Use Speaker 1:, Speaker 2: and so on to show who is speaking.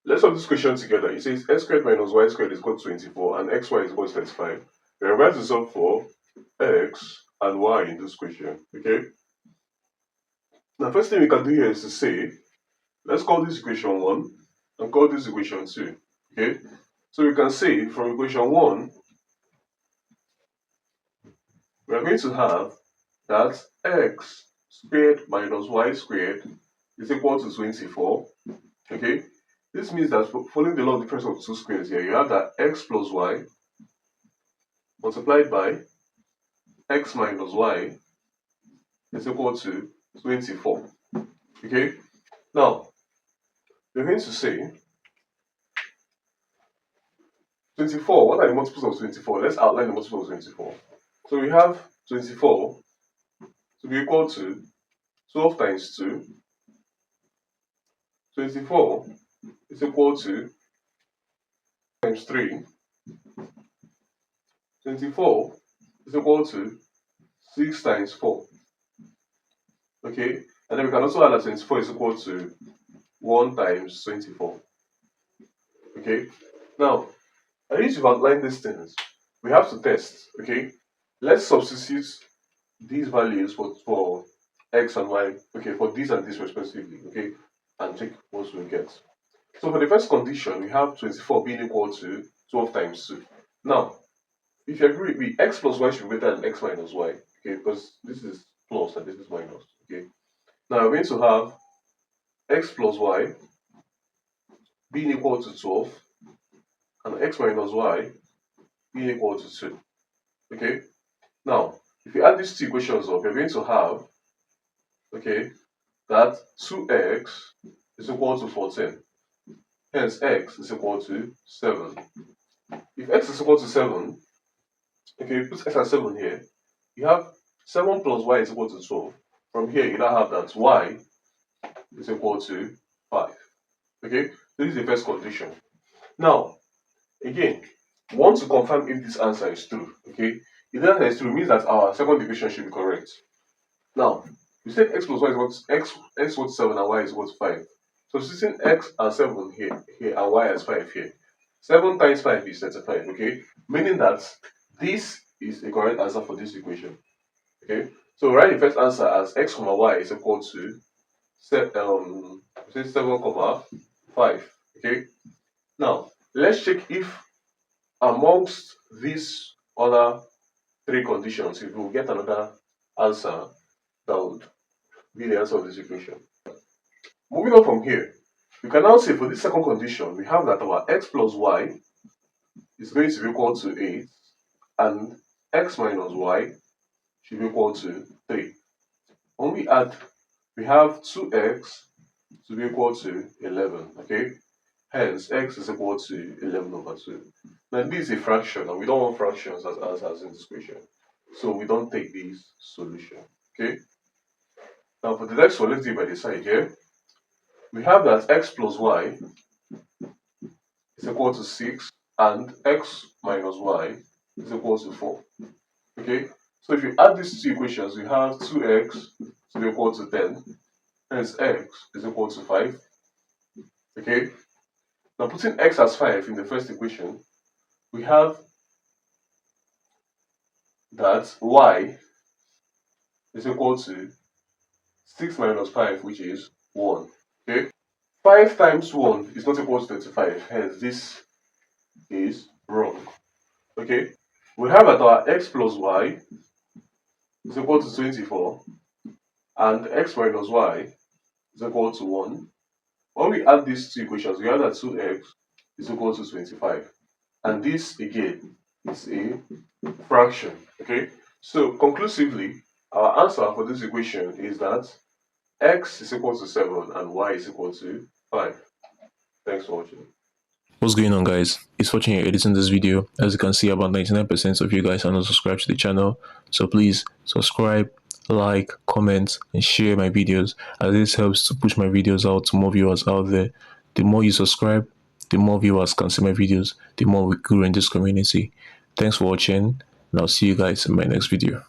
Speaker 1: Let's solve this question together. It says x squared minus y squared is equal to 24 and xy is equal to 35. We are about to solve for x and y in this question. Okay. Now, first thing we can do here is to say, let's call this equation 1 and call this equation 2. Okay. So we can say from equation 1, we are going to have that x squared minus y squared is equal to 24. Okay. This means that following the law of difference of two squares here, you have that x plus y multiplied by x minus y is equal to 24. Okay. Now, we're going to say 24. What are the multiples of 24? Let's outline the multiples of 24. So we have 24 to be equal to 12 times 2. 24 is equal to times 3. 24 is equal to 6 times 4. Okay, and then we can also add that 24 is equal to 1 times 24. Okay, now, I need to outline these things. We have to test. Okay, let's substitute these values for x and y. Okay, for this and this respectively. Okay, and check what we get. So for the first condition, we have 24 being equal to 12 times 2. Now, if you agree with me, x plus y should be greater than x minus y. Okay, because this is plus and this is minus. Okay. Now we're going to have x plus y being equal to 12 and x minus y being equal to 2. Okay. Now, if you add these two equations up, you're going to have, okay, that 2x is equal to 14. Hence, x is equal to 7. If x is equal to 7, okay, put x at 7 here, you have 7 plus y is equal to 12. From here, you now have that y is equal to 5. Okay, this is the first condition. Now, again, we want to confirm if this answer is true. Okay, if the answer is true, it means that our second equation should be correct. Now, we said x plus y is equal to x equal to 7 and y is equal to 5. So substituting x as 7 here and y as 5 here. 7 times 5 is 35. Okay, meaning that this is the correct answer for this equation. Okay, so write the first answer as x comma y is equal to 7 comma 5. Okay, now let's check if amongst these other three conditions, if we will get another answer that would be the answer of this equation. Moving on from here, we can now say for this second condition, we have that our x plus y is going to be equal to 8 and x minus y should be equal to 3. When we add, we have 2x to be equal to 11. Okay, hence x is equal to 11 over 2. Now this is a fraction and we don't want fractions as answers in this equation, so we don't take this solution. Okay, now for the next one, let's do it by the side here. We have that x plus y is equal to 6 and x minus y is equal to 4. Okay, so if you add these two equations, we have 2x to be equal to 10, hence x is equal to 5. Okay, now putting x as 5 in the first equation, we have that y is equal to 6 minus 5, which is 1. Okay, 5 times 1 is not equal to 35, hence this is wrong. Okay, we have that our x plus y is equal to 24 and x minus y is equal to 1. When we add these two equations, we have that 2x is equal to 25. And this again is a fraction. Okay, so conclusively, our answer for this equation is that x is equal to 7 and y is equal to 5. Thanks for watching.
Speaker 2: What's going on, guys? It's Fortune here editing this video. As you can see, about 99% of you guys are not subscribed to the channel, so please subscribe, like, comment and share my videos, as this helps to push my videos out to more viewers out there. The more you subscribe, the more viewers can see my videos, the more we grow in this community. Thanks for watching, and I'll see you guys in my next video.